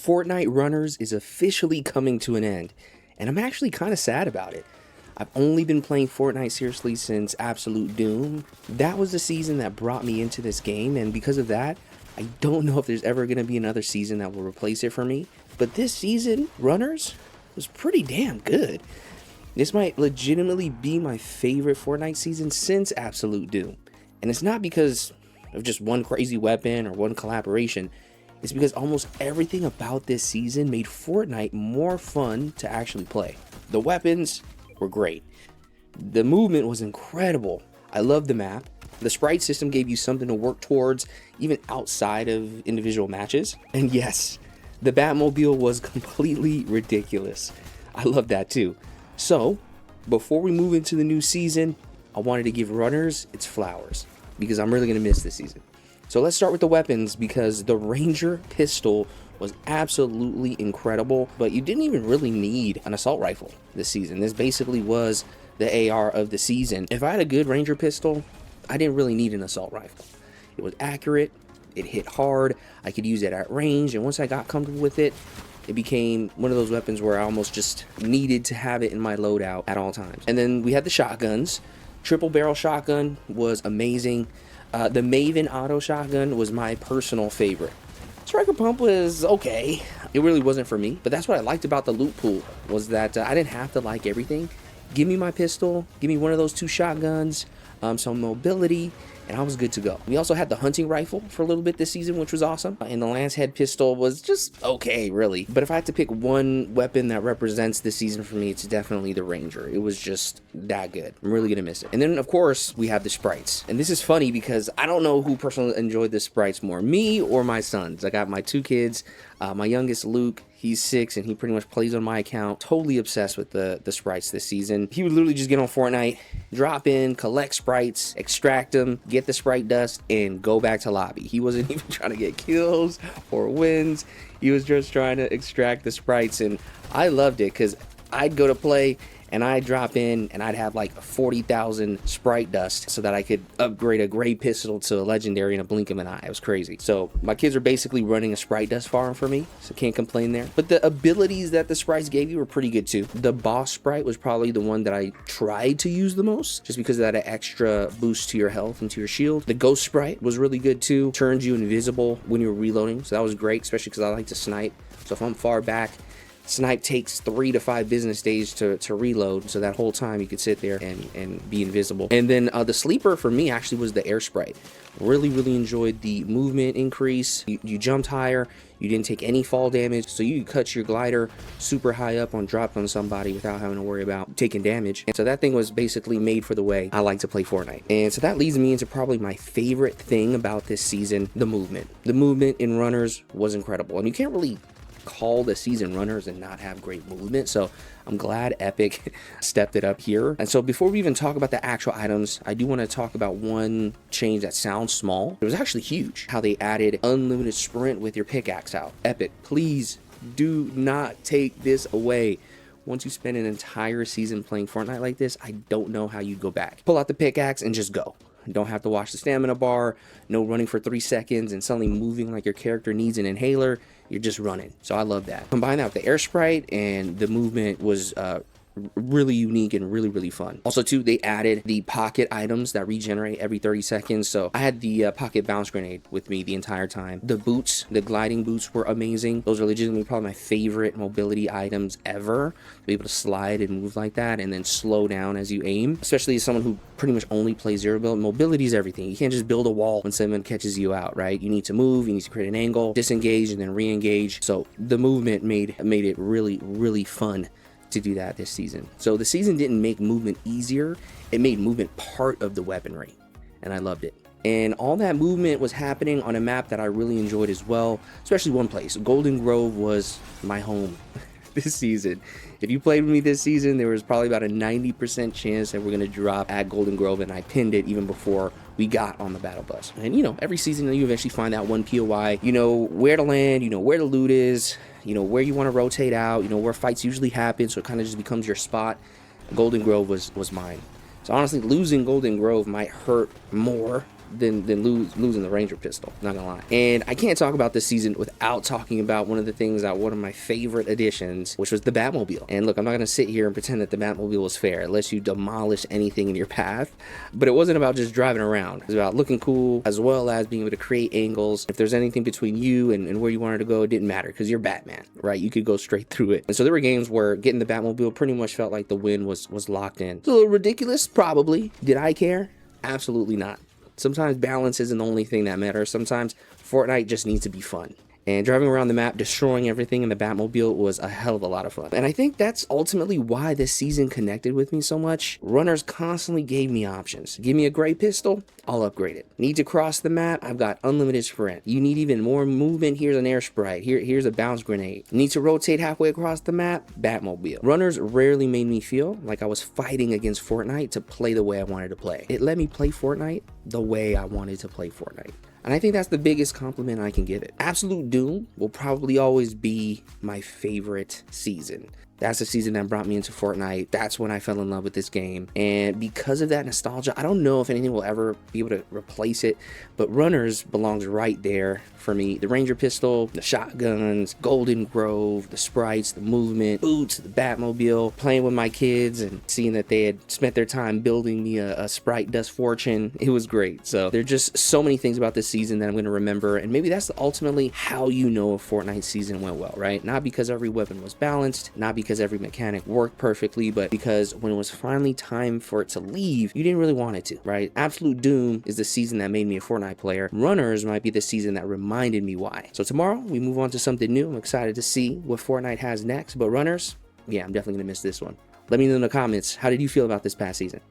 Fortnite Runners is officially coming to an end, and I'm actually kind of sad about it. I've only been playing Fortnite seriously since Absolute Doom. That was the season that brought me into this game, and because of that, I don't know if there's ever going to be another season that will replace it for me. But this season, Runners, was pretty damn good. This might legitimately be my favorite Fortnite season since Absolute Doom. And it's not because of just one crazy weapon or one collaboration. It's because almost everything about this season made Fortnite more fun to actually play. The weapons were great. The movement was incredible. I loved the map. The sprite system gave you something to work towards even outside of individual matches. And yes, the Batmobile was completely ridiculous. I love that too. So, before we move into the new season, I wanted to give Runners its flowers because I'm really going to miss this season. So let's start with the weapons, because the Ranger pistol was absolutely incredible, but you didn't even really need an assault rifle this season. This basically was the AR of the season. If I had a good Ranger pistol, I didn't really need an assault rifle. It was accurate, it hit hard, I could use it at range, and once I got comfortable with it, it became one of those weapons where I almost just needed to have it in my loadout at all times. And then we had the shotguns. Triple barrel shotgun was amazing. The Maven auto shotgun was my personal favorite. Striker pump was okay. It really wasn't for me, but that's what I liked about the loot pool, was that I didn't have to like everything. Give me my pistol, give me one of those two shotguns, some mobility, and I was good to go. We also had the hunting rifle for a little bit this season, which was awesome. And the lance head pistol was just okay, really. But if I had to pick one weapon that represents this season for me, it's definitely the Ranger. It was just that good. I'm really gonna miss it. And then, of course, we have the sprites. And this is funny because I don't know who personally enjoyed the sprites more, me or my sons. I got my two kids. My youngest, Luke, he's 6 and he pretty much plays on my account. Totally obsessed with the sprites this season. He would literally just get on Fortnite, drop in, collect sprites, extract them, get the sprite dust, and go back to lobby. He wasn't even trying to get kills or wins. He was just trying to extract the sprites, and I loved it because I'd go to play and I'd drop in and I'd have like 40,000 sprite dust so that I could upgrade a gray pistol to a legendary in a blink of an eye. It was crazy. So my kids are basically running a sprite dust farm for me, so can't complain there. But the abilities that the sprites gave you were pretty good too. The boss sprite was probably the one that I tried to use the most, just because of that extra boost to your health and to your shield. The ghost sprite was really good too. Turns you invisible when you're reloading, so that was great, especially because I like to snipe. So if I'm far back, snipe takes 3 to 5 business days to reload, so that whole time you could sit there and be invisible. And then the sleeper for me actually was the air sprite. Really enjoyed the movement increase. You jumped higher, you didn't take any fall damage, so you could cut your glider super high up on drop on somebody without having to worry about taking damage. And so that thing was basically made for the way I like to play Fortnite. And so that leads me into probably my favorite thing about this season: the movement. The movement in Runners was incredible, and you can't really call the season Runners and not have great movement, so I'm glad Epic stepped it up here. And so before we even talk about the actual items, I do want to talk about one change that sounds small. It was actually huge: how they added unlimited sprint with your pickaxe out. Epic, please do not take this away. Once you spend an entire season playing Fortnite like this, I don't know how you go back. Pull out the pickaxe and just go. You don't have to watch the stamina bar, no running for 3 seconds and suddenly moving like your character needs an inhaler. You're just running. So I love that. Combine that with the air sprite, and the movement was really unique and really fun. Also too, they added the pocket items that regenerate every 30 seconds. So I had the pocket bounce grenade with me the entire time. The boots, the gliding boots, were amazing. Those are legitimately probably my favorite mobility items ever. To be able to slide and move like that and then slow down as you aim, especially as someone who pretty much only plays zero build. Mobility is everything. You can't just build a wall when someone catches you out, right? You need to move, you need to create an angle, disengage, and then re-engage. So the movement made it really fun to do that this season. So the season didn't make movement easier, it made movement part of the weaponry, and I loved it. And all that movement was happening on a map that I really enjoyed as well, especially one place. Golden Grove was my home this season. If you played with me this season, there was probably about a 90% chance that we're going to drop at Golden Grove, and I pinned it even before we got on the battle bus. And you know, every season you eventually find that one POI, you know where to land, you know where the loot is, you know where you want to rotate out, you know where fights usually happen, so it kind of just becomes your spot. Golden Grove was mine. So honestly, losing Golden Grove might hurt more than losing the Ranger pistol, not gonna lie. And I can't talk about this season without talking about one of the things that one of my favorite additions, which was the Batmobile. And look, I'm not gonna sit here and pretend that the Batmobile was fair. It lets you demolish anything in your path, but it wasn't about just driving around. It was about looking cool, as well as being able to create angles. If there's anything between you and where you wanted to go, it didn't matter, because you're Batman, right? You could go straight through it. And so there were games where getting the Batmobile pretty much felt like the win was locked in. It's a little ridiculous, probably. Did I care? Absolutely not. Sometimes balance isn't the only thing that matters. Sometimes Fortnite just needs to be fun. And driving around the map, destroying everything in the Batmobile was a hell of a lot of fun. And I think that's ultimately why this season connected with me so much. Runners constantly gave me options. Give me a gray pistol, I'll upgrade it. Need to cross the map, I've got unlimited sprint. You need even more movement, here's an air sprite. Here's a bounce grenade. Need to rotate halfway across the map, Batmobile. Runners rarely made me feel like I was fighting against Fortnite to play the way I wanted to play. It let me play Fortnite the way I wanted to play Fortnite. And I think that's the biggest compliment I can give it. Absolute Doom will probably always be my favorite season. That's the season that brought me into Fortnite. That's when I fell in love with this game. And because of that nostalgia, I don't know if anything will ever be able to replace it, but Runners belongs right there for me. The Ranger pistol, the shotguns, Golden Grove, the sprites, the movement, boots, the Batmobile, playing with my kids and seeing that they had spent their time building me a Sprite Dust fortune. It was great. So there are just so many things about this season that I'm going to remember. And maybe that's ultimately how you know a Fortnite season went well, right? Not because every weapon was balanced, not because every mechanic worked perfectly, but because when it was finally time for it to leave, you didn't really want it to, right? Absolute Doom is the season that made me a Fortnite player. Runners might be the season that reminded me why. So tomorrow we move on to something new. I'm excited to see what Fortnite has next, but Runners, yeah, I'm definitely gonna miss this one. Let me know in the comments, how did you feel about this past season?